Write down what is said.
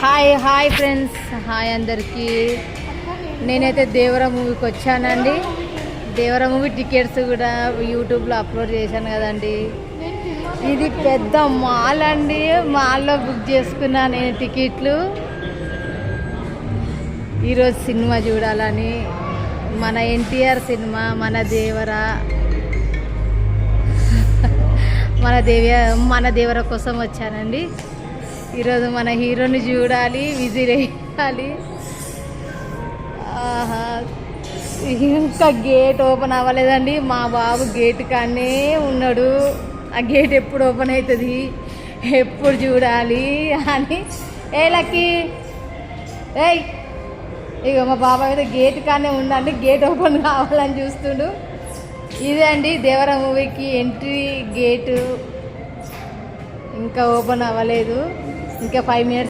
Hi hi friends, hi అందరికీ. నేనైతే దేవర మూవీకి వచ్చానండి. దేవర మూవీ టికెట్స్ కూడా యూట్యూబ్లో అప్లోడ్ చేశాను కదండి. ఇది పెద్ద మాల్ అండి. మాల్లో బుక్ చేసుకున్నా నేను టికెట్లు. ఈరోజు సినిమా చూడాలని, మన ఎన్టీఆర్ సినిమా, మన దేవర మన దేవర కోసం వచ్చానండి. ఈరోజు మన హీరోని చూడాలి, విజిల్ వేయాలి. ఇంకా గేట్ ఓపెన్ అవ్వలేదండి. మా బాబు గేట్ కానే ఉన్నాడు. ఆ గేట్ ఎప్పుడు ఓపెన్ అవుతుంది, ఎప్పుడు చూడాలి అని. ఏ లక్కీ, ఏయ్ ఇక మా బాబా అయితే గేట్ కానే ఉందండి. గేట్ ఓపెన్ కావాలని చూస్తుండు. ఇదే అండి దేవర మూవీకి ఎంట్రీ గేటు. ఇంకా ఓపెన్ అవ్వలేదు. ఇంకా 5 minutes